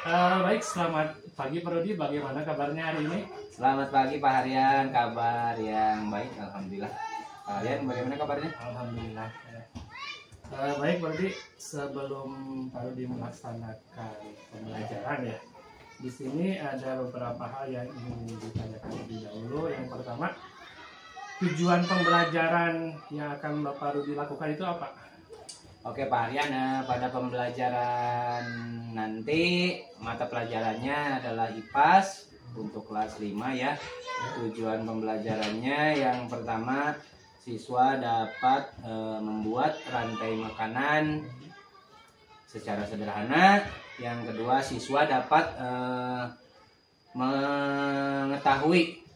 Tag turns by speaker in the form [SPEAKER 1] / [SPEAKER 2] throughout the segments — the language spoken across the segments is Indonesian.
[SPEAKER 1] Baik, selamat pagi Pak Rudi. Bagaimana kabarnya hari ini?
[SPEAKER 2] Selamat pagi Pak Haryan, kabar yang baik, alhamdulillah. Pak Haryan, bagaimana kabarnya?
[SPEAKER 1] Alhamdulillah. Baik Pak Rudi, sebelum Pak Rudi melaksanakan pembelajaran ya, di sini ada beberapa hal yang ingin ditanyakan lebih dahulu. Yang pertama, tujuan pembelajaran yang akan Bapak Rudi lakukan itu apa?
[SPEAKER 2] Oke Pak Haryan, pada pembelajaran nanti mata pelajarannya adalah IPAS untuk kelas 5 ya. Tujuan pembelajarannya yang pertama, siswa dapat membuat rantai makanan secara sederhana. Yang kedua, siswa dapat mengetahui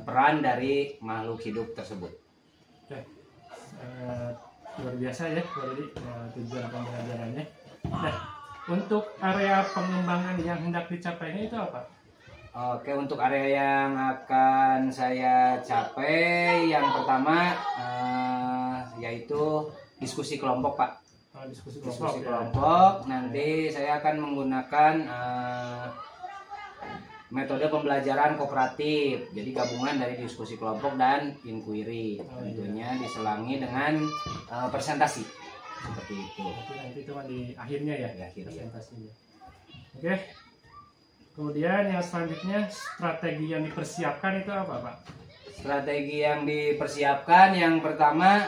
[SPEAKER 2] peran dari makhluk hidup tersebut.
[SPEAKER 1] Oke. Luar biasa ya Pak Rudi, tujuan pembelajarannya. Nah, untuk area pengembangan yang hendak dicapainya itu apa?
[SPEAKER 2] Oke, untuk area yang akan saya capai yang pertama yaitu diskusi kelompok Pak.
[SPEAKER 1] Diskusi
[SPEAKER 2] Diskusi
[SPEAKER 1] ya.
[SPEAKER 2] kelompok. Nanti saya akan menggunakan metode pembelajaran kooperatif. Jadi gabungan dari diskusi kelompok dan inquiry. Tentunya diselangi dengan presentasi. Seperti itu.
[SPEAKER 1] Nanti cuma di akhirnya ya,
[SPEAKER 2] Di akhir, ya.
[SPEAKER 1] presentasinya. Oke. Kemudian yang selanjutnya, strategi yang dipersiapkan itu apa Pak?
[SPEAKER 2] Strategi yang dipersiapkan yang pertama,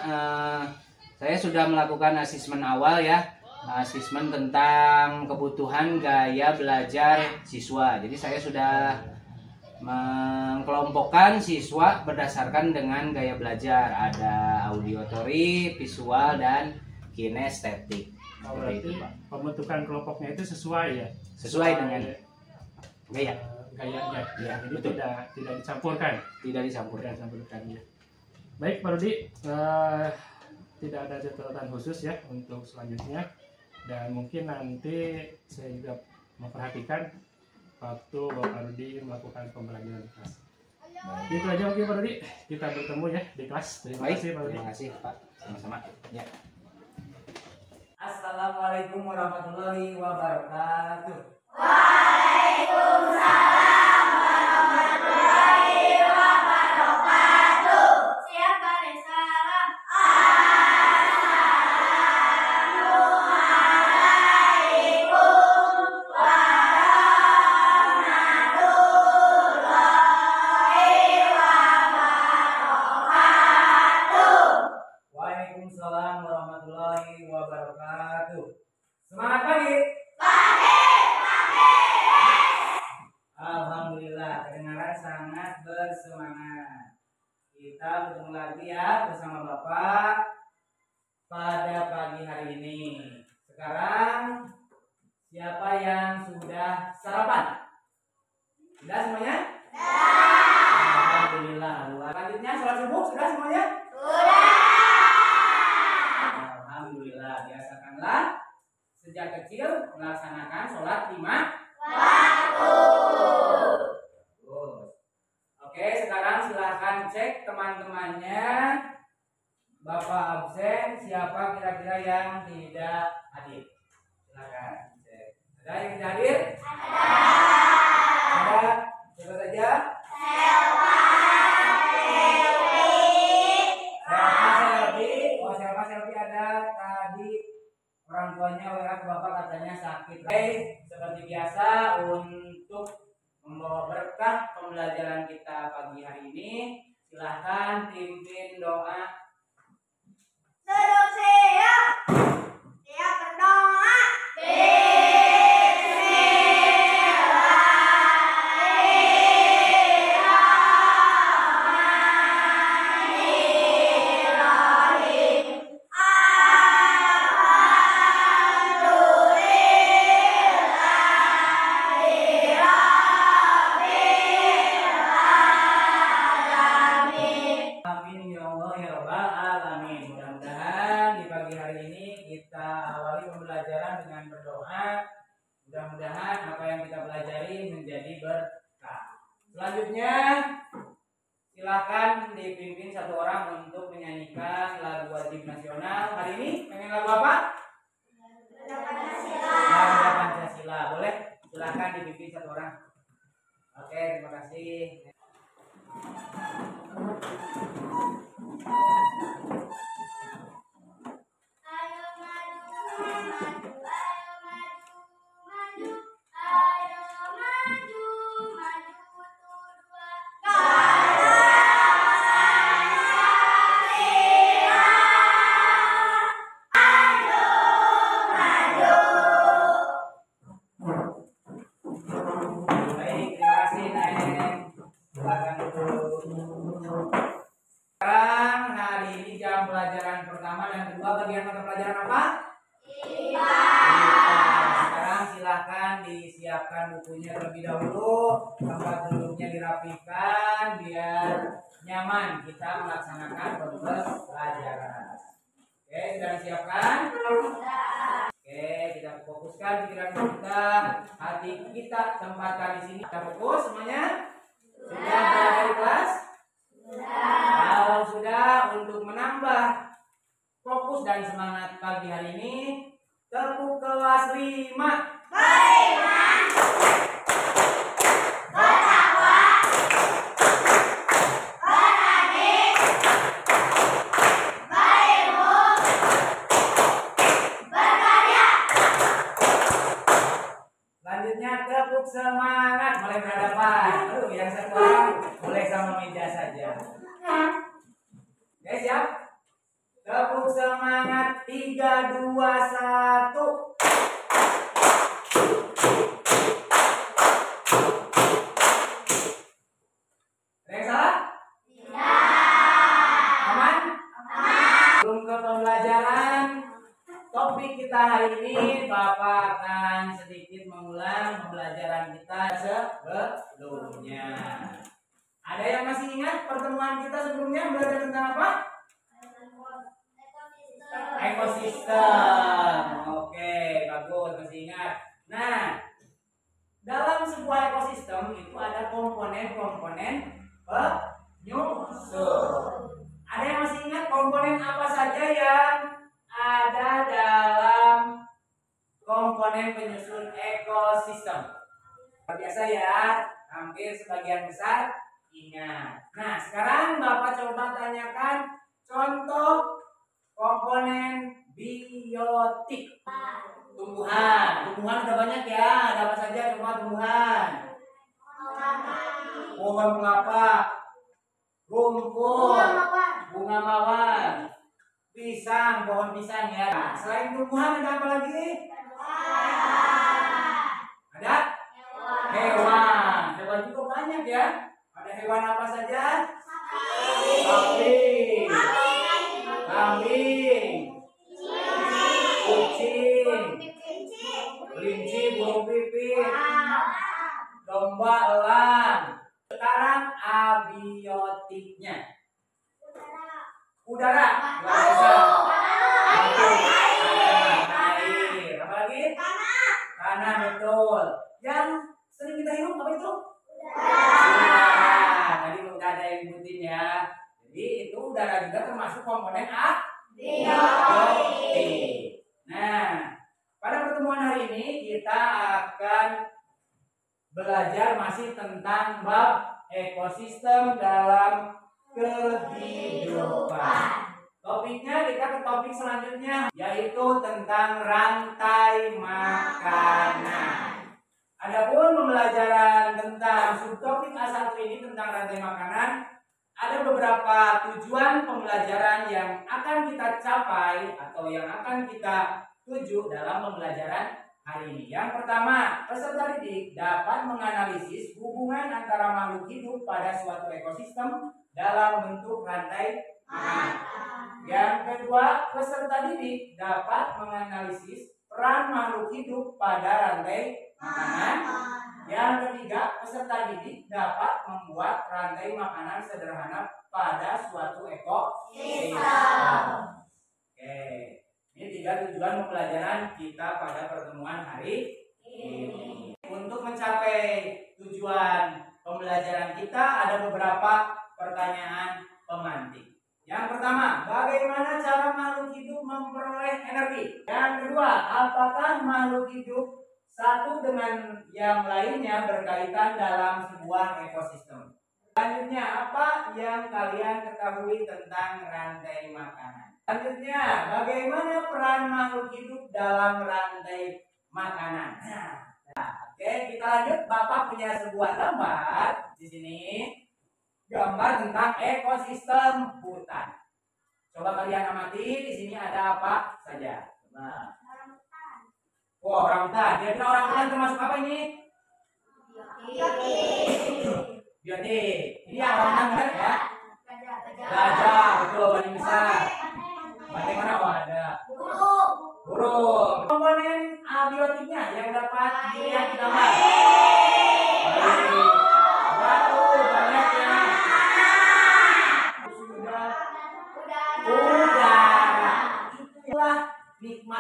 [SPEAKER 2] saya sudah melakukan asesmen awal ya. Asesmen tentang kebutuhan gaya belajar siswa. Jadi saya sudah mengkelompokkan siswa berdasarkan dengan gaya belajar. Ada auditory, visual, dan kinestetik.
[SPEAKER 1] Berarti pembentukan kelompoknya itu sesuai ya?
[SPEAKER 2] Sesuai dengan gaya.
[SPEAKER 1] Gayanya.
[SPEAKER 2] Ya,
[SPEAKER 1] Jadi
[SPEAKER 2] betul.
[SPEAKER 1] tidak dicampurkan.
[SPEAKER 2] Tidak dicampurkan.
[SPEAKER 1] Ya. Baik Pak Rudi, tidak ada catatan khusus ya untuk selanjutnya. Dan mungkin nanti saya juga memperhatikan waktu Bapak Rudi melakukan pembelajaran di kelas. Itu aja mungkin Pak Rudi, kita bertemu ya di kelas. Terima kasih Pak Rudi.
[SPEAKER 2] Terima kasih Pak, sama-sama. Ya.
[SPEAKER 3] Assalamualaikum warahmatullahi wabarakatuh.
[SPEAKER 4] Waalaikumsalam warahmatullahi wabarakatuh. Siapa yang salam? Assalamualaikum warahmatullahi wabarakatuh.
[SPEAKER 3] Waalaikumsalam warahmatullahi wabarakatuh. Semangat pagi. Alhamdulillah, kedengaran sangat bersemangat. Kita bertemu lagi ya bersama Bapak pada pagi hari ini. Sekarang siapa yang sudah sarapan? Sudah semuanya? Alhamdulillah. Selanjutnya sholat subuh sudah semuanya? Alhamdulillah, biasakanlah sejak kecil melaksanakan sholat 5 waktu. Oke, sekarang silahkan cek teman-temannya. Bapak absen, siapa kira-kira yang tidak hadir? Silahkan cek. Ada yang tidak hadir? Ada. Siapa saja? Selfie ada tadi orang tuanya WA ke Bapak katanya sakit. Seperti biasa untuk membawa berkah pembelajaran kita pagi hari ini, silahkan pimpin doa.
[SPEAKER 4] Duduk siap. Siap berdoa.
[SPEAKER 3] Amin ya Allah ya Rabbal alamin. Mudah-mudahan di pagi hari ini kita awali pembelajaran dengan berdoa. Mudah-mudahan apa yang kita pelajari menjadi berkah. Selanjutnya silakan dipimpin satu orang untuk menyanyikan lagu wajib nasional. Hari ini pengen lagu apa? Lagu Pancasila. Boleh? dalam pelajaran pertama dan kedua bagian mata pelajaran apa?
[SPEAKER 4] IPA.
[SPEAKER 3] Sekarang silahkan disiapkan bukunya terlebih dahulu, tempat duduknya dirapikan biar nyaman kita melaksanakan pembelajaran. Oke, sudah disiapkan? Oke, kita fokuskan pikiran kita, hati kita tempatkan di sini. Kita fokus semuanya? Sudah berada di kelas? Kalau sudah, untuk menambah fokus dan semangat pagi hari ini, tepuk kelas 5.
[SPEAKER 4] Beriman, bertakwa, berani, berilmu, berkarya.
[SPEAKER 3] Selanjutnya tepuk semangat mulai berhadapan. Aduh, yang satu orang boleh sama meja saja. Oke, siap? Tepuk semangat 3, 2, 1. Ada yang salah? Aman? Belum ke pembelajaran topik kita hari ini, Bapak akan sedikit mengulang pembelajaran kita sebelumnya. Ada yang masih ingat pertemuan kita sebelumnya belajar tentang apa? Ekosistem. Oke, bagus, masih ingat. Nah, dalam sebuah ekosistem itu ada komponen-komponen penyusun. Ada yang masih ingat komponen apa saja yang ada dalam komponen penyusun ekosistem? Biasa ya, hampir sebagian besar ingat. Nah, sekarang Bapak coba tanyakan contoh komponen biotik. Tumbuhan udah banyak ya. Ada apa saja coba tumbuhan? Pohon kelapa, rumput, bunga mawar, pisang, pohon pisang ya. Nah, selain tumbuhan ada apa lagi? Ada hewan. Hewan juga banyak ya. Ada hewan apa saja? Sapi, kambing, kucing, kelinci, burung pipit, domba, elang. Sekarang abiotiknya. Udara, air, apa lagi? Tanah, betul. Yang sering kita hirup apa itu? Udara. Tadi udah ada yang nyebutin ya. Jadi itu udara juga termasuk komponen biotik. Nah, pada pertemuan hari ini kita akan belajar masih tentang bab ekosistem dalam kehidupan. Topiknya kita ke topik selanjutnya, yaitu tentang rantai makanan. Adapun pembelajaran tentang subtopik A1 ini tentang rantai makanan, ada beberapa tujuan pembelajaran yang akan kita capai atau yang akan kita tuju dalam pembelajaran hari ini. Yang pertama, peserta didik dapat menganalisis hubungan antara makhluk hidup pada suatu ekosistem dalam bentuk rantai makanan. Yang kedua, peserta didik dapat menganalisis peran makhluk hidup pada rantai makanan. Yang ketiga, peserta didik dapat membuat rantai makanan sederhana pada suatu ekosistem. Oke, ini 3 tujuan pembelajaran kita pada pertemuan hari ini. Untuk mencapai tujuan pembelajaran kita ada beberapa pertanyaan pemantik. Yang pertama, bagaimana cara makhluk hidup memperoleh energi? Yang kedua, apakah makhluk hidup satu dengan yang lainnya berkaitan dalam sebuah ekosistem? Selanjutnya, apa yang kalian ketahui tentang rantai makanan? Selanjutnya, bagaimana peran makhluk hidup dalam rantai makanan? Oke, kita lanjut. Bapak punya sebuah gambar di sini. Gambar tentang ekosistem hutan. Coba kalian amati, di sini ada apa saja? Nah. Wah, orangutan. Kira-kira orangutan termasuk apa ini? Biotik. Ini yang orangutan benar ya? Gajah, betul, paling besar.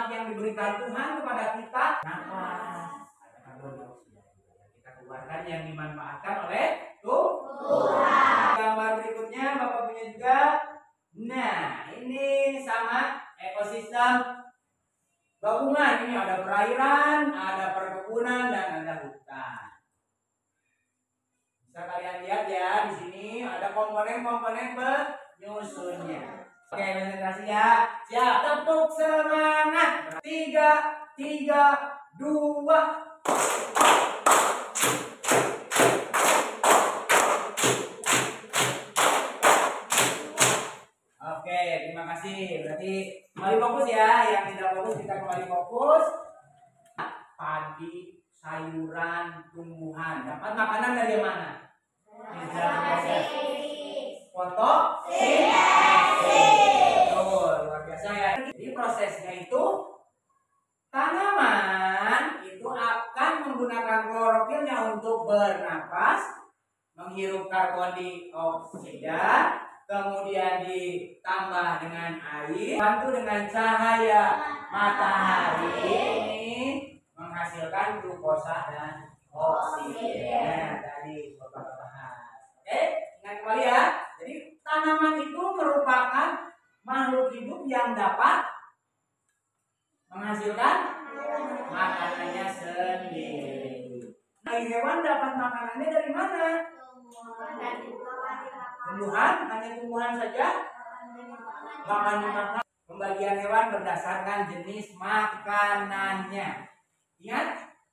[SPEAKER 3] manfaat yang diberikan Tuhan kepada kita. Nafas, ada karbon dioksida yang kita keluarkan yang dimanfaatkan oleh Tuhan. Gambar berikutnya Bapak punya juga. Nah, ini sama ekosistem gabungan. Ini ada perairan, ada perkebunan, dan ada hutan. Bisa kalian lihat ya, di sini ada komponen-komponen penyusunnya. Oke, konsentrasi ya. Siap, tepuk semangat. 3, 2. Oke, terima kasih. Berarti kembali fokus ya. Yang tidak fokus kita kembali fokus. Padi, sayuran, tumbuhan. Dapat makanan dari mana? Fotosintesis. Luar biasa ya. Jadi prosesnya itu tanaman itu akan menggunakan klorofilnya untuk bernapas, menghirup karbon dioksida, kemudian ditambah dengan air, bantu dengan cahaya matahari ini menghasilkan glukosa dan oksigen dari beberapa bahas. Oke, ingat kembali ya. Jadi tanaman itu merupakan makhluk hidup yang dapat menghasilkan makanannya sendiri. Nah, hewan dapat makanannya dari mana? Tumbuhan, hanya tumbuhan saja. Makan. Pembagian hewan berdasarkan jenis makanannya. Ingat,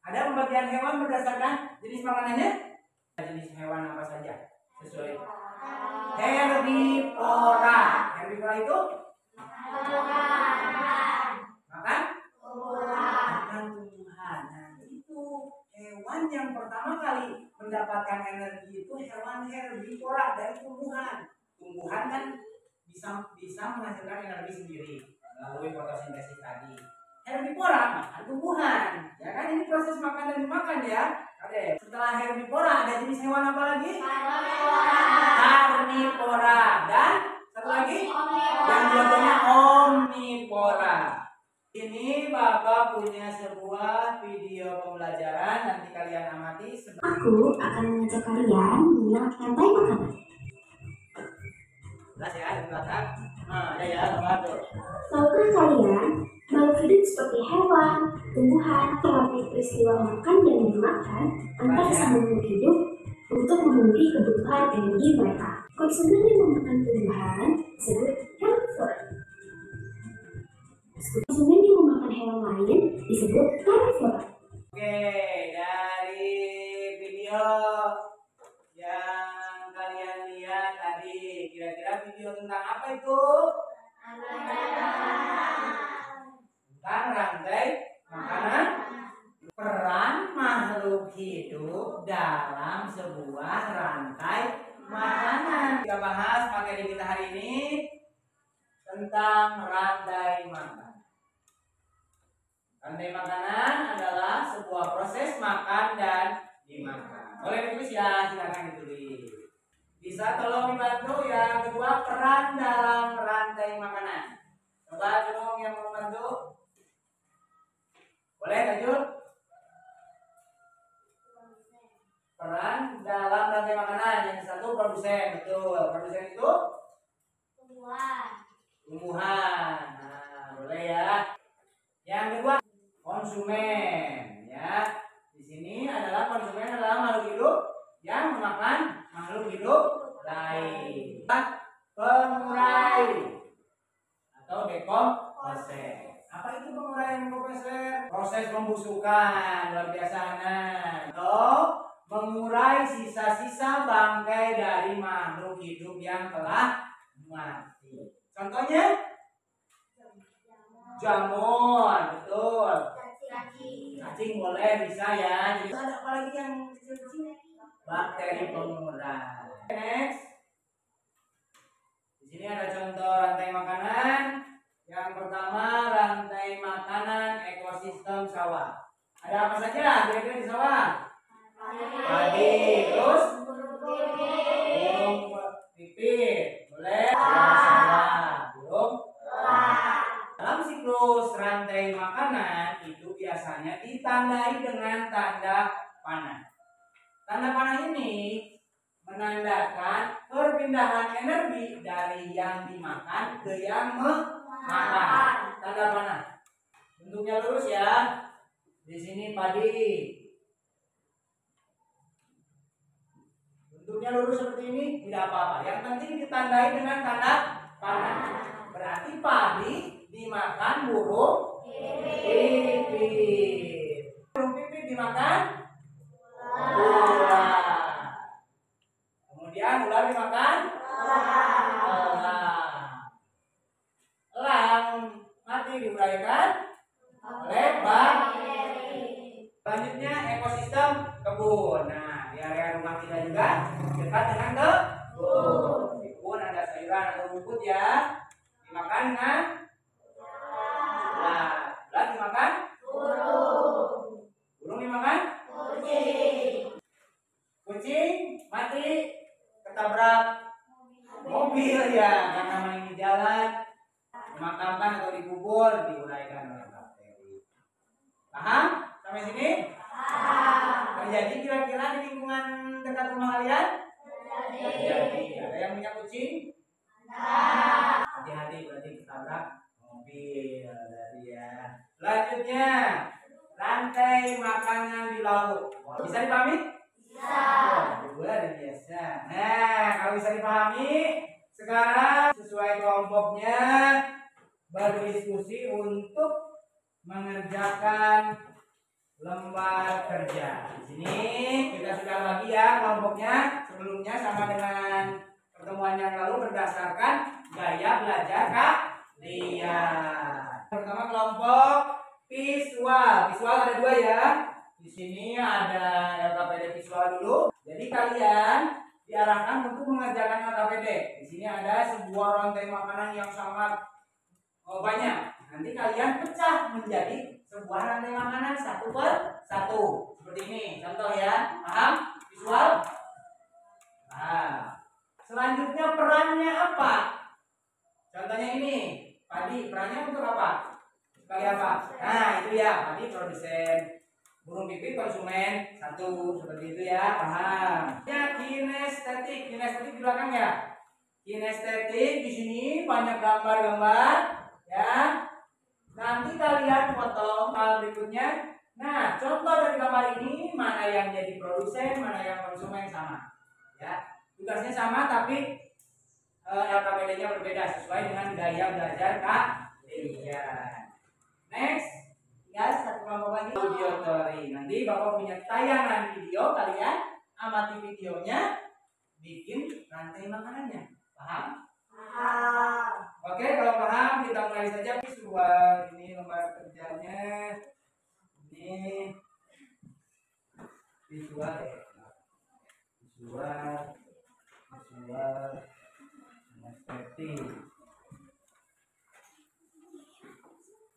[SPEAKER 3] ada pembagian hewan berdasarkan jenis makanannya. Jenis hewan apa saja? Sesuai. Herbivora. Herbivora itu makan tumbuhan. Nah, itu hewan yang pertama kali mendapatkan energi itu hewan herbivora dari tumbuhan. Tumbuhan kan bisa menghasilkan energi sendiri melalui fotosintesis tadi. Herbivora makan tumbuhan, ya kan? Ini proses makan dan dimakan ya. Oke. Setelah herbivora ada jenis hewan apa lagi? Karnivora. Dan satu lagi yang dua-duanya omnivora. Ini Bapak punya sebuah video pembelajaran, nanti kalian amati.
[SPEAKER 5] Aku akan mengajak kalian mengenal rantai makanan.
[SPEAKER 3] Jelas ya, di belakang. Nah, ya, tuh.
[SPEAKER 5] Tahukah kalian, makhluk hidup seperti hewan, tumbuhan, mengalami peristiwa makan dan dimakan antar makhluk hidup untuk memenuhi kebutuhan energi mereka. Konsumen yang memakan tumbuhan disebut herbivore. Konsumen yang memakan hewan lain disebut carnivore.
[SPEAKER 3] Oke, dari video yang kalian lihat tadi, kira-kira video tentang apa itu? Tentang rantai makanan. Peran makhluk hidup dalam sebuah rantai makanan. Kita bahas materi kita hari ini tentang rantai makanan. Rantai makanan adalah sebuah proses makan dan dimakan. Boleh ditulis ya, silakan ditulis. Bisa tolong dibantu yang kedua, peran dalam rantai makanan. Coba dong yang mau bantu. Boleh lanjut? Peran dalam rantai makanan. Yang satu produsen, betul. Produsen itu tumbuhan. Nah, boleh ya. Yang kedua konsumen, ya. Di sini adalah konsumen adalah makhluk hidup yang memakan makhluk hidup lain. Pengurai atau dekomposer. Apa itu pengurai dan dekomposer? Proses pembusukan, luar biasa anak. Atau mengurai sisa-sisa bangkai dari makhluk hidup yang telah mati. Contohnya jamur, betul. Cacing boleh, bisa ya. Jadi ada apa lagi yang kecil-kecil? Bakteri pengurai. Next. Di sini ada contoh rantai makanan. Yang pertama rantai makanan ekosistem sawah. Ada apa saja kira-kira di sawah? Padi, terus burung pipit, boleh. Sawah, burung. Dalam siklus rantai makanan itu biasanya ditandai dengan tanda panah. Tanda panah ini menandakan perpindahan energi dari yang dimakan ke yang memakan. Tanda panah. Bentuknya lurus ya. Di sini padi. Bentuknya lurus seperti ini, tidak apa-apa. Yang penting ditandai dengan tanda panah. Berarti padi dimakan burung pipit. Burung pipit dimakan ular. Kemudian ular dimakan elang. Elang mati diuraikan oleh bakteri. Selanjutnya ekosistem kebun. Nah, di area rumah kita juga dekat dengan kebun. Di kebun ada sayuran atau rumput ya. Dimakan dengan ulat. Ulat dimakan burung. Burung dimakan kucing. Kucing mati ketabrak mobil ya, karena main di jalan, dimakamkan atau dikubur, diuraikan oleh bakteri. Paham sampai sini? Terjadi kira-kira di lingkungan dekat rumah kalian? Terjadi. Ada yang punya kucing? Hati-hati berarti ketabrak mobil tadi ya. Selanjutnya rantai makanan di laut. Bisa dipahami? Luar biasa. Nah, kalau bisa dipahami, sekarang sesuai kelompoknya berdiskusi untuk mengerjakan lembar kerja. Di sini kita sudah bagi ya kelompoknya. Sebelumnya sama dengan pertemuan yang lalu berdasarkan gaya belajar kalian. Pertama kelompok visual. Visual ada 2 ya. Di sini ada LKPD visual dulu. Jadi kalian diarahkan untuk mengerjakan LKPD. Di sini ada sebuah rantai makanan yang sangat banyak. Nanti kalian pecah menjadi sebuah rantai makanan satu per satu. Seperti ini. Contoh ya. Paham? Visual? Nah. Selanjutnya perannya apa? Contohnya ini. Padi. Perannya untuk apa? Sebagai apa? Nah itu ya. Padi produsen. Burung pipit konsumen. Satu. Seperti itu ya. Paham? Ya kinestetik. Kinestetik di belakang ya. Kinestetik di sini banyak gambar-gambar. Ya. Nanti kalian potong hal berikutnya. Nah, contoh dari gambar ini mana yang jadi produsen, mana yang konsumen sama. Ya, tugasnya sama tapi LKPD-nya berbeda sesuai dengan gaya belajar kalian. Next, ya satu kelompok lagi auditory. Nanti Bapak punya tayangan video, kalian amati videonya, bikin rantai makanannya. Paham? Oke, kalau paham kita mulai saja visual. Ini lembar kerjanya. Ini visual ya. Visual estetik.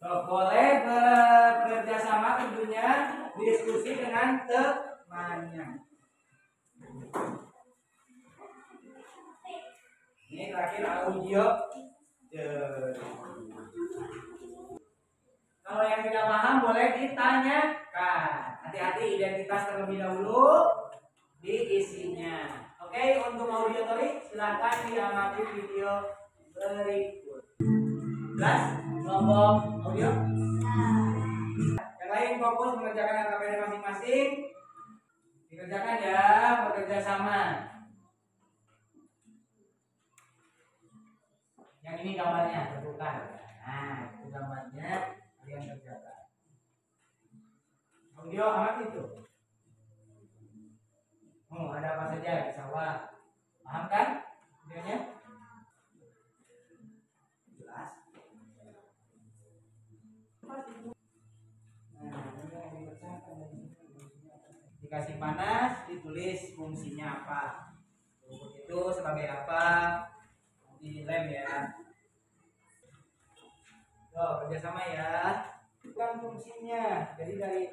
[SPEAKER 3] Boleh bekerja sama tentunya diskusi dengan temannya. Ini terakhir audio. Kalau yang tidak paham boleh ditanyakan. Hati-hati identitas terlebih dahulu diisinya. Oke, untuk auditory silakan diamati video berikut. Jelas? Kelompok audio. Yang lain fokus mengerjakan LKPD masing-masing. Dikerjakan ya, bekerja sama. Yang ini gambarnya, tentukan. Nah, itu gambarnya kalian kerjakan. Audio amat itu. Ada apa saja di sawah. Paham kan? Videonya? Jelas. Dikasih panas, ditulis fungsinya apa. Rumput itu sebagai apa? Dilem ya. Kerjasama ya. Bukan fungsinya. Jadi dari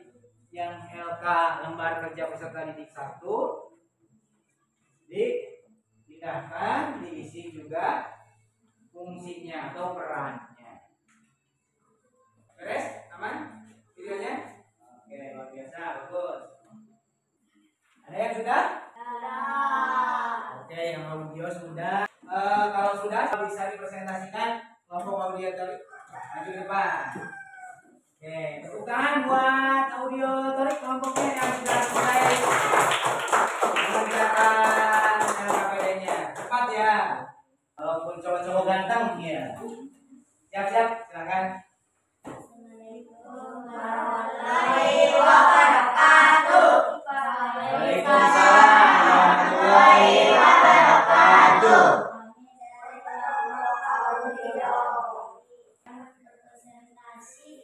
[SPEAKER 3] yang LK lembar kerja peserta didik 1 dipindahkan, diisi juga fungsinya atau perannya. presentasikan kelompok audio tadi. Maju ke depan. Oke, tepuk tangan buat audio tadi kelompoknya yang sudah mulai mengerjakan KPD-nya. Cepat ya. Walaupun cowok-cowok ganteng ya. Siap-siap, silakan.
[SPEAKER 4] Warahmatullahi wabarakatuh.
[SPEAKER 3] Waalaikumsalam warahmatullahi wabarakatuh.
[SPEAKER 4] Presentasi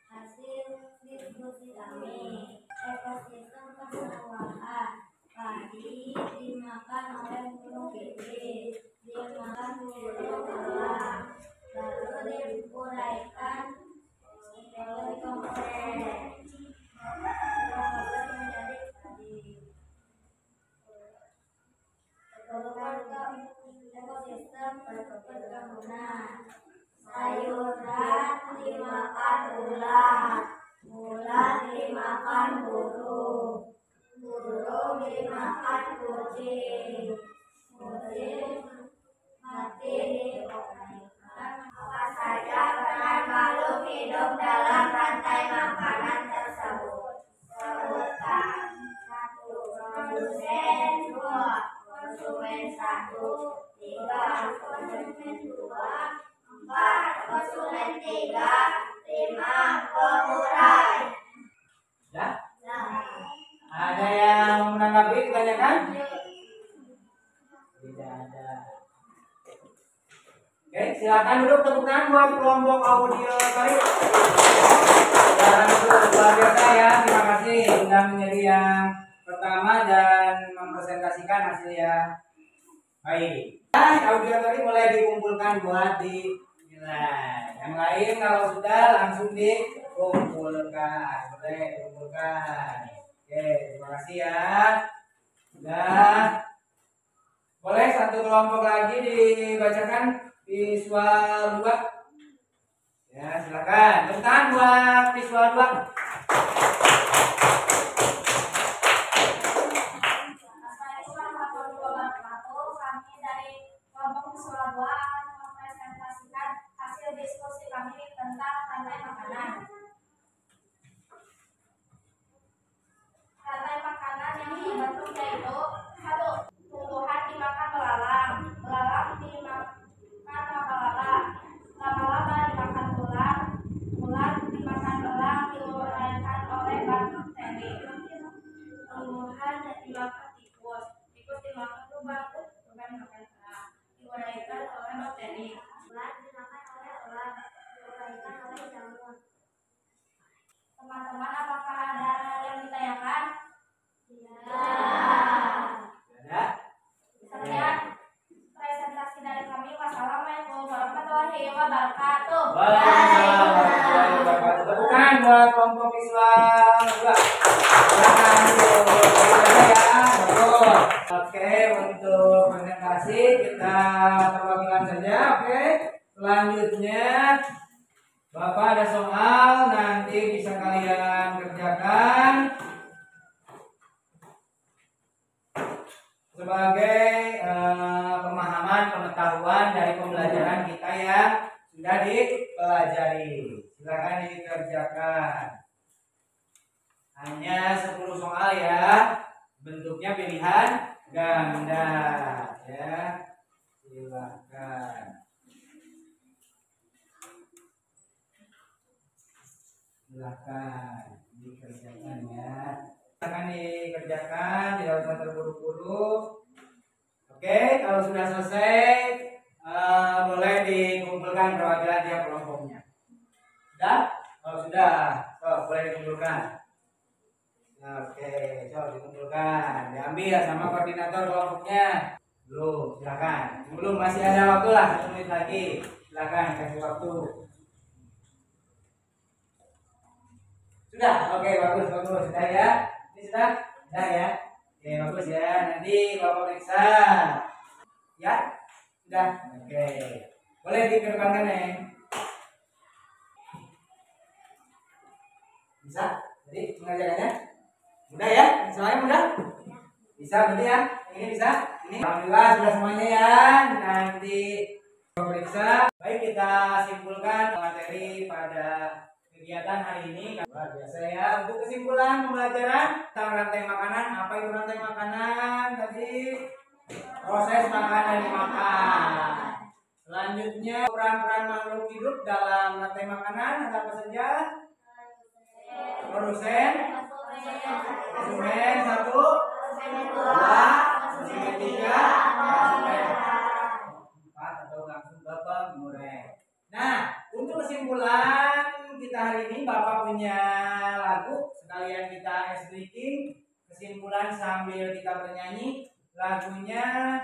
[SPEAKER 4] hasil diskusi kami. Ekosistem persawahan padi dimakan oleh burung pipit, dimakan burung elang, lalu diuraikan oleh komponen menjadi padi. Ekosistem perkebunan, sayuran dimakan ulat, ulat dimakan burung, burung dimakan kucing, kucing mati diuraikan. Apa saja peran makhluk hidup dalam rantai makanan tersebut? Sebutkan. 1. Produsen. 2. Konsumen. 1. 3. Konsumen. 2. 4. Konsumen. 3. 5. Pengurai.
[SPEAKER 3] Ya? Ada yang menanggapi kebanyakan? Tidak ada. Oke, silakan duduk, tepuk tangan buat kelompok audio tadi. Luar biasa ya, terima kasih sudah menjadi yang pertama dan mempresentasikan hasilnya. Baik. Audio tadi mulai dikumpulkan buat dinilai. Yang lain kalau sudah langsung dikumpulkan. Boleh dikumpulkan. Oke, terima kasih ya. Sudah. Boleh satu kelompok lagi dibacakan visual 2. Ya, silakan. Tepuk tangan buat visual 2.
[SPEAKER 4] Assalamualaikum warahmatullahi wabarakatuh. Kami dari kelompok visual 2 akan mempresentasikan hasil diskusi kami tentang rantai makanan. Rantai makanan yang terbentuk yaitu 1. Tumbuhan dimakan belalang, belalang dimakan laba-laba, laba-laba dimakan ular, ular dimakan elang, diuraikan oleh bakteri. Tumbuhan dimakan tikus, tikus dimakan lubang, lubang dimakan elang, diuraikan oleh bakteri. Ular dimakan oleh ular, diuraikan oleh jamur. Teman-teman, apakah ada yang ditanyakan?
[SPEAKER 3] Ada?
[SPEAKER 4] Sekian presentasi dari kami. Wassalamualaikum warahmatullahi wabarakatuh.
[SPEAKER 3] Waalaikumsalam warahmatullahi wabarakatuh. Tepuk tangan buat kelompok visual 2. Silakan ya. Betul. Oke, untuk presentasi kita perwakilan saja. Oke. Selanjutnya Bapak ada soal, nanti bisa kalian kerjakan sebagai pemahaman pengetahuan dari pembelajaran kita yang sudah dipelajari. Silakan dikerjakan. Hanya 10 soal ya. Bentuknya pilihan ganda ya. Silakan. Silakan dikerjakan ya. Silakan dikerjakan, tidak usah terburu-buru. Oke, kalau sudah selesai boleh dikumpulkan perwakilan tiap kelompoknya. Sudah? Kalau sudah, boleh dikumpulkan. Oke, dikumpulkan. Diambil sama koordinator kelompoknya. Belum, silakan. Belum, masih ada waktu lah, 1 menit lagi. Silakan kasih waktu. Sudah, oke, bagus. Sudah ya? Ini sudah? Sudah ya? Oke, bagus ya. Nanti Bapak periksa. Ya? Sudah? Oke. Boleh dikedepankan ya? Bisa? Jadi mengajarkannya? Mudah ya? Soalnya mudah? Bisa berarti ya? Ini bisa? Ini alhamdulillah sudah semuanya ya. Nanti Pemirsa, baik kita simpulkan materi pada kegiatan hari ini. Luar biasa ya. Untuk kesimpulan pembelajaran tentang rantai makanan, apa itu rantai makanan? Tadi proses makan dan dimakan. Selanjutnya peran-peran makhluk hidup dalam rantai makanan ada apa saja? Produsen, konsumen satu, dua, konsumen tiga, konsumen empat atau langsung ke pengurus. Nah, untuk kesimpulan kita hari ini Bapak punya lagu sekalian kita ice breaking. Kesimpulan sambil kita bernyanyi lagunya.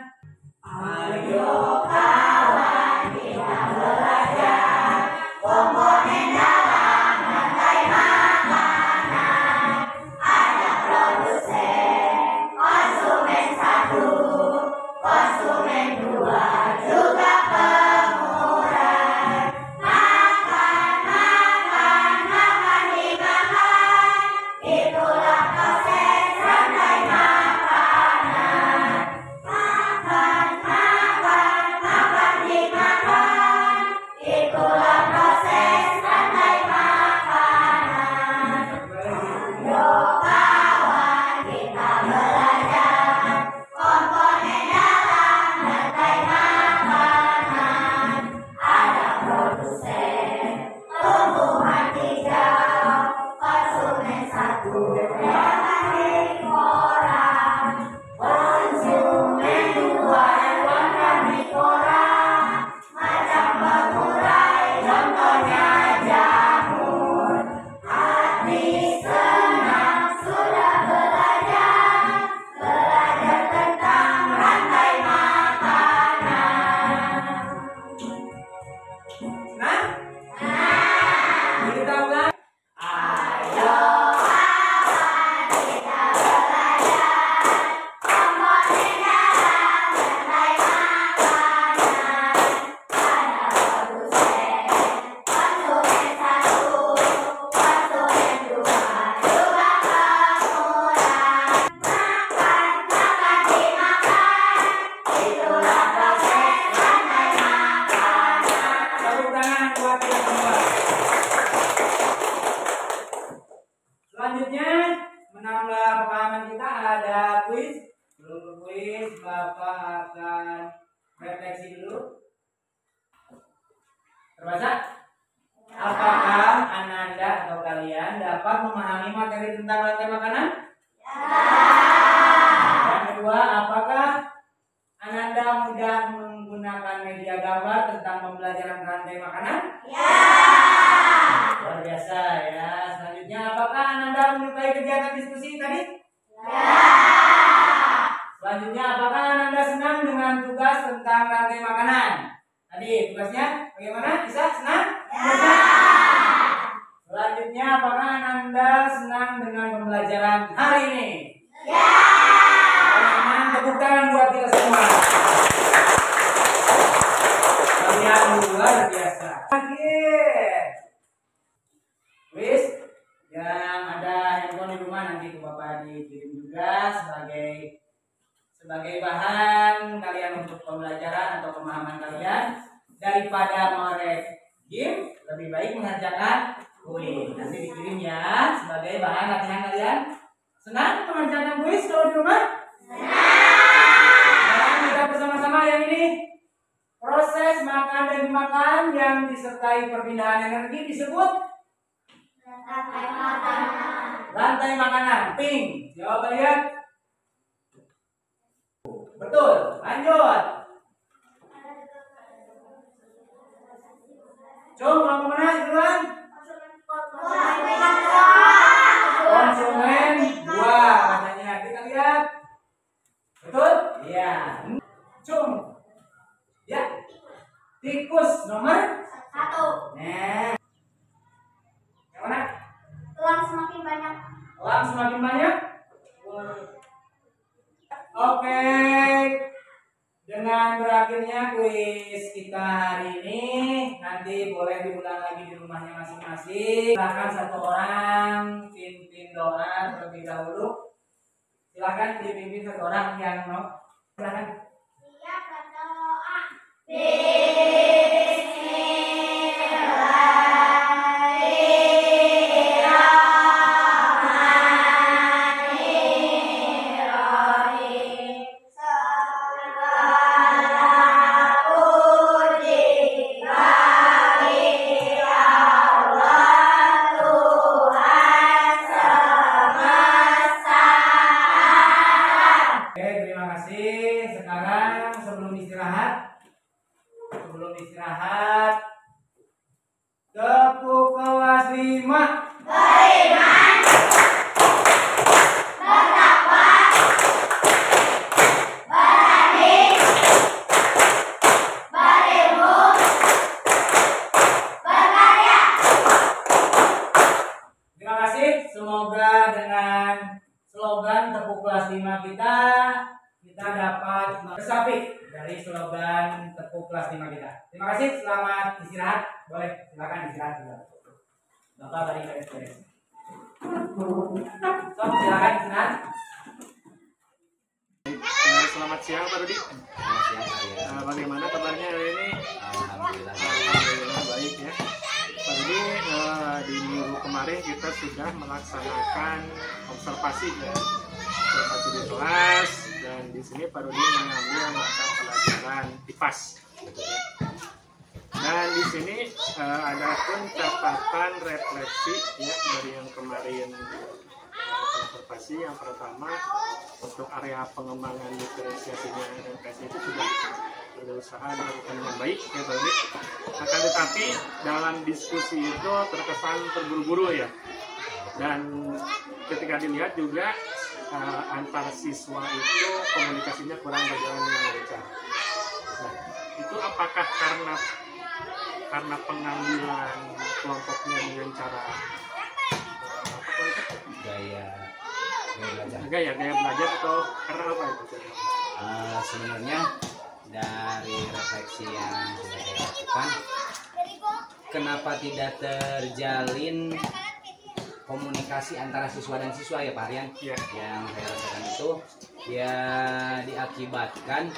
[SPEAKER 3] Ayo kawan kita belajar komponen dalam rantai makanan. Ada produsen, konsumen satu, konsumen dua, juga pengurus. Makan, makan, makan dimakan. Itulah proses rantai makanan. Makan, makan, makan dimakan. Itulah proses rantai makanan. Yo kawan kita belajar komponen dalam rantai makanan. Ada produsen, tumbuhan hijau, konsumen satu, yang orang, konsumen dua, yang orang, macam pengurai, contohnya jamur. Hati senang sudah belajar tentang rantai makanan. Nah, kita ulang. Ayo kawan kita belajar komponen dalam rantai makanan. Ada produsen, konsumen satu, konsumen dua, juga pengurus. Makan, makan dimakan. Itulah proses rantai makanan. Tepuk tangan buat kita semua. Selanjutnya menambah pemahaman kita ada kuis. Sebelum kuis Bapak akan refleksi dulu. Terbaca? Apakah Ananda atau kalian dapat memahami materi tentang rantai makanan? Yang kedua, apakah Ananda mudah menggunakan media gambar tentang pembelajaran rantai makanan? Luar biasa ya. Selanjutnya, apakah Ananda menyukai kegiatan diskusi tadi? Selanjutnya, apakah Ananda senang dengan tugas tentang rantai makanan? Tadi tugasnya bagaimana? Bisa senang? Selanjutnya, apakah Ananda senang dengan pembelajaran hari ini? Senang, tepuk tangan buat kita semua. Kalian luar biasa. Akhir. Wis, yang ada handphone di rumah nanti ke Bapak dikirim juga sebagai bahan kalian untuk pembelajaran atau pemahaman kalian. Daripada merek game, lebih baik mengerjakan kuis. Nanti dikirim ya sebagai bahan latihan kalian. Senang mengerjakan kuis kalau di rumah? Sekarang kita bersama-sama yang ini. Proses makan dan dimakan yang disertai perpindahan energi disebut rantai makanan. Pink. Jawab kalian. Betul. Lanjut. Cung, mau kemana duluan? Konsumen dua katanya. Kita lihat. Betul? Iya. Cung. Ya. Tikus nomor
[SPEAKER 4] 1.
[SPEAKER 3] Nah. Yang mana?
[SPEAKER 4] Elang semakin banyak.
[SPEAKER 3] Elang semakin banyak. Oke. Dengan berakhirnya kuis kita hari ini, nanti boleh diulang lagi di rumahnya masing-masing. Silakan satu orang pimpin doa terlebih dahulu. Silakan dipimpin satu orang yang mau. Silakan.
[SPEAKER 4] Siap berdoa.
[SPEAKER 3] Oke, terima kasih. Sekarang sebelum istirahat, tepuk kelas 5. Terima kasih. Semoga dengan slogan tepuk kelas 5 kita dapat bersapik dari slogan tepuk kelas 5 kita. Terima kasih. Selamat istirahat. Boleh silakan istirahat juga. Bapak tadi beres-beres. Sob, silakan istirahat.
[SPEAKER 1] Selamat siang Pak Rudi.
[SPEAKER 2] Selamat siang Arya.
[SPEAKER 1] Bagaimana kabarnya hari ini?
[SPEAKER 2] Alhamdulillah.
[SPEAKER 1] Alhamdulillah baik ya. Pak Rudi, di minggu kemarin kita sudah melaksanakan observasi ya, observasi di kelas, dan di sini Pak Rudi mengambil mata pelajaran IPAS. Ya. Dan di sini ada pun catatan refleksi ya dari yang kemarin observasi. Yang pertama, untuk area pengembangan diferensiasinya MPS itu sudah berusaha dilakukan dengan baik ya Pak Rudi. Akan tetapi dalam diskusi itu terkesan terburu-buru ya, dan ketika dilihat juga antar siswa itu komunikasinya kurang berjalan dengan lancar. Nah, itu apakah karena pengambilan kelompoknya dengan cara gaya belajar atau karena apa itu?
[SPEAKER 2] Sebenarnya dari refleksi yang sudah saya lakukan, kenapa tidak terjalin komunikasi antara siswa dan siswa ya Pak Aryan?
[SPEAKER 1] Ya.
[SPEAKER 2] Yang saya rasakan itu ya diakibatkan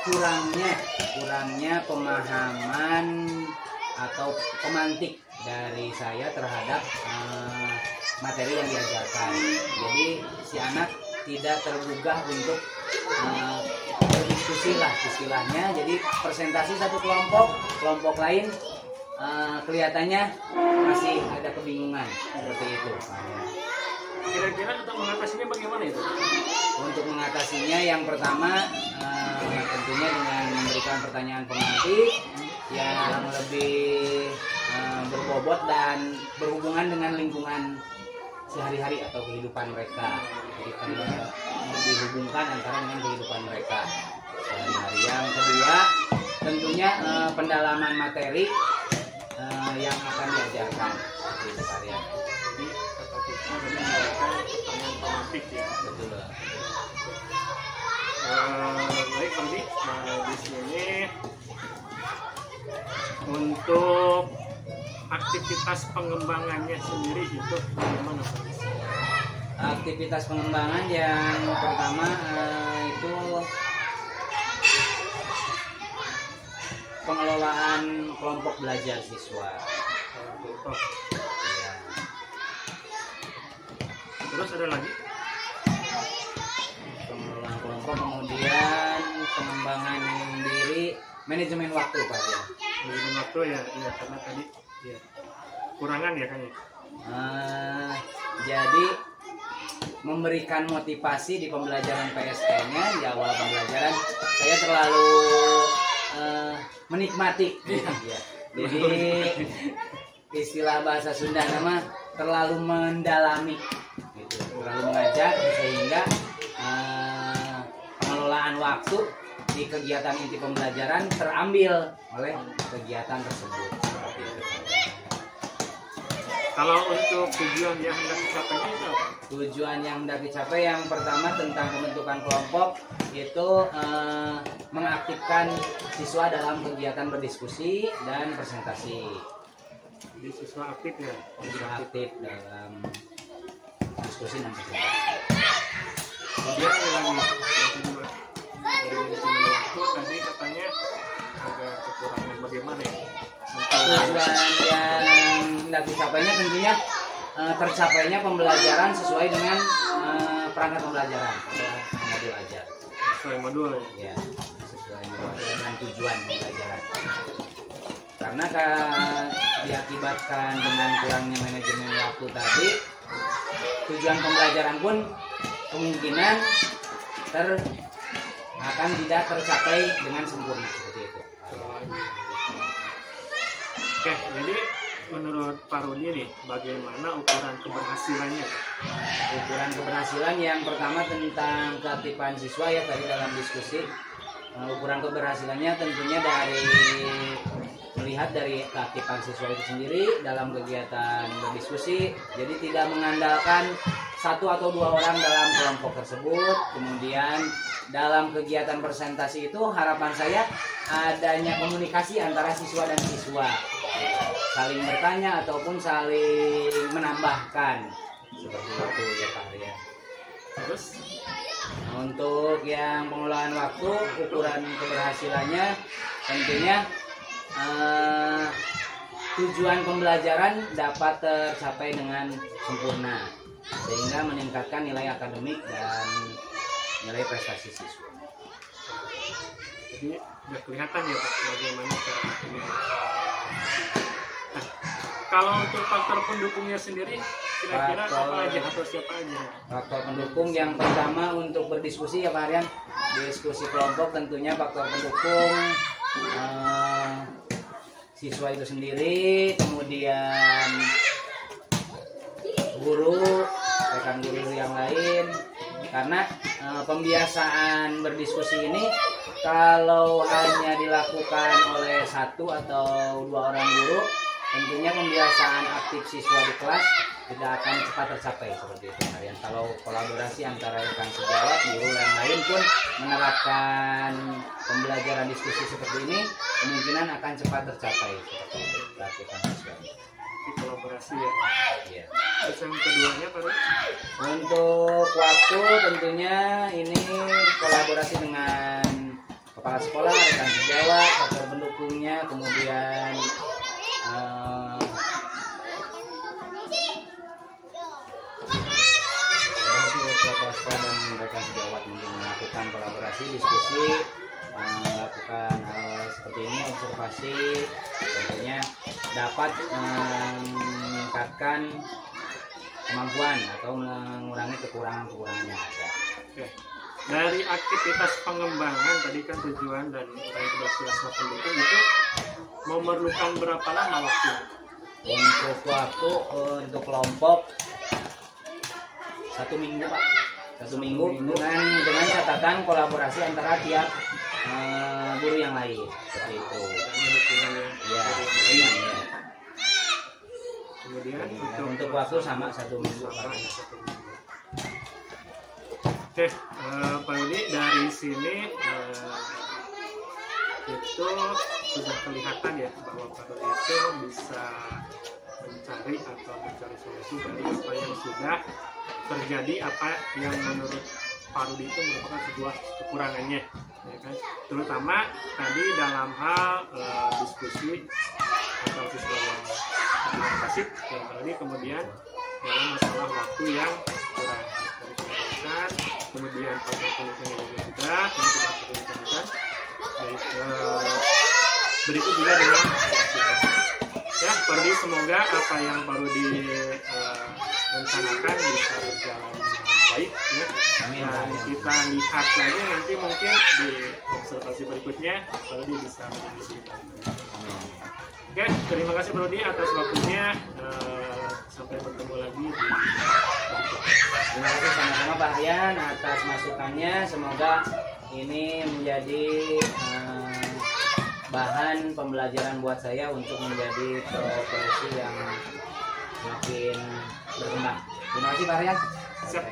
[SPEAKER 2] kurangnya pemahaman atau pemantik dari saya terhadap materi yang diajarkan. Jadi si anak tidak tergugah untuk berdiskusi lah istilahnya. Jadi presentasi satu kelompok lain kelihatannya masih ada kebingungan seperti itu.
[SPEAKER 1] Kira-kira untuk mengatasinya bagaimana itu?
[SPEAKER 2] Untuk mengatasinya yang pertama tentunya dengan memberikan pertanyaan pemantik yang lebih berbobot dan berhubungan dengan lingkungan sehari-hari atau kehidupan mereka. Jadi dihubungkan antara dengan kehidupan mereka sehari-hari. Yang kedua tentunya pendalaman materi yang akan diajarkan di karya.
[SPEAKER 1] Jadi kata kita memberikan pertanyaan pemantik ya.
[SPEAKER 2] Betul.
[SPEAKER 1] Baik Pak Rudi, di sini untuk aktivitas pengembangannya sendiri itu bagaimana Pak?
[SPEAKER 2] Aktivitas pengembangan yang pertama itu pengelolaan kelompok belajar siswa.
[SPEAKER 1] Oh,
[SPEAKER 2] Ya.
[SPEAKER 1] terus ada lagi?
[SPEAKER 2] Pengelolaan kelompok, kemudian pengembangan diri, manajemen waktu Pak ya.
[SPEAKER 1] Manajemen waktu ya, karena tadi ya kurangan ya kayaknya.
[SPEAKER 2] Jadi memberikan motivasi di pembelajaran PSK-nya di awal pembelajaran saya terlalu menikmati ya. Jadi istilah bahasa Sunda nama terlalu mendalami gitu, terlalu mengajak sehingga pengelolaan waktu di kegiatan inti pembelajaran terambil oleh kegiatan tersebut. Seperti itu.
[SPEAKER 1] Kalau untuk tujuan yang hendak dicapai itu apa?
[SPEAKER 2] Tujuan yang hendak dicapai yang pertama tentang pembentukan kelompok itu mengaktifkan siswa dalam kegiatan berdiskusi dan presentasi.
[SPEAKER 1] Jadi siswa aktif ya?
[SPEAKER 2] Siswa aktif dalam diskusi dan presentasi.
[SPEAKER 1] Kemudian ada lagi yang kedua dari manajemen waktu. itu tadi katanya agak kekurangan bagaimana ya?
[SPEAKER 2] Tujuan yang hendak dicapainya tentunya tercapainya pembelajaran sesuai dengan perangkat pembelajaran atau modul ajar.
[SPEAKER 1] Sesuai modul
[SPEAKER 2] Ya, sesuai dengan tujuan pembelajaran. Karena diakibatkan dengan kurangnya manajemen waktu tadi, tujuan pembelajaran pun kemungkinan akan tidak tercapai dengan sempurna seperti itu.
[SPEAKER 1] Oke, jadi menurut Pak Rudi nih, bagaimana ukuran keberhasilannya?
[SPEAKER 2] Ukuran keberhasilan yang pertama tentang keaktifan siswa ya tadi dalam diskusi. Ukuran keberhasilannya tentunya melihat dari keaktifan siswa itu sendiri dalam kegiatan berdiskusi. Jadi tidak mengandalkan satu atau dua orang dalam kelompok tersebut. Kemudian dalam kegiatan presentasi itu harapan saya adanya komunikasi antara siswa dan siswa, saling bertanya ataupun saling menambahkan seperti itu ya Pak Arya.
[SPEAKER 1] Terus
[SPEAKER 2] Untuk yang pengelolaan waktu, ukuran keberhasilannya tentunya tujuan pembelajaran dapat tercapai dengan sempurna sehingga meningkatkan nilai akademik dan nilai prestasi siswa.
[SPEAKER 1] jadi udah kelihatan ya Pak bagaimana cara ini. Nah, kalau untuk faktor pendukungnya sendiri kira-kira apa aja atau siapa aja?
[SPEAKER 2] Faktor pendukung yang pertama untuk berdiskusi ya Pak Aryan, diskusi kelompok tentunya faktor pendukung siswa itu sendiri, kemudian guru, rekan guru yang lain. Karena pembiasaan berdiskusi ini kalau hanya dilakukan oleh satu atau dua orang guru, tentunya pembiasaan aktif siswa di kelas tidak akan cepat tercapai seperti itu. Kalian kalau kolaborasi antara rekan sejawat, guru yang lain pun menerapkan pembelajaran diskusi seperti ini, kemungkinan akan cepat tercapai seperti itu. Lakukan siswa.
[SPEAKER 1] Di kolaborasi ya.
[SPEAKER 2] Iya.
[SPEAKER 1] Terus yang keduanya Pak Rudi?
[SPEAKER 2] Untuk waktu tentunya ini kolaborasi dengan kepala sekolah, rekan sejawat, faktor pendukungnya, kemudian kepala sekolah dan rekan sejawat melakukan kolaborasi, diskusi, melakukan hal seperti ini, observasi, tentunya dapat meningkatkan kemampuan atau mengurangi kekurangan-kekurangan yang ada.
[SPEAKER 1] Oke. Dari aktivitas pengembangan tadi kan tujuan dan keberhasilan pendukung itu memerlukan berapa lama waktu?
[SPEAKER 2] Untuk waktu untuk kelompok 1 minggu Pak, 1 minggu dengan catatan kolaborasi antara tiap guru yang lain seperti itu. Ya, ya.
[SPEAKER 1] Kemudian
[SPEAKER 2] Untuk waktu sama 1 minggu Pak.
[SPEAKER 1] Oke, Pak Rudi dari sini itu sudah kelihatan ya bahwa Pak Rudi itu bisa mencari solusi dari apa yang sudah terjadi, apa yang menurut Pak Rudi itu merupakan sebuah kekurangannya, ya kan? Terutama tadi dalam hal diskusi atau siswa yang pasif yang tadi, kemudian dalam masalah waktu yang kurang dari kemudian, kemudian faktor pendukungnya juga sudah diperlukan. Berikut juga dengan ya Pak Rudi, semoga apa yang Pak Rudi rencanakan bisa berjalan baik ya. Dan kita lihat lagi nanti mungkin di observasi berikutnya Pak Rudi bisa menjadi kita. Oke, terima kasih Pak Rudi atas waktunya. Sampai bertemu lagi di
[SPEAKER 2] Terima kasih sama-sama Pak Rian atas masukannya. Semoga ini menjadi bahan pembelajaran buat saya untuk menjadi profesi yang semakin berkembang. Terima kasih Pak Rian.
[SPEAKER 1] Siap.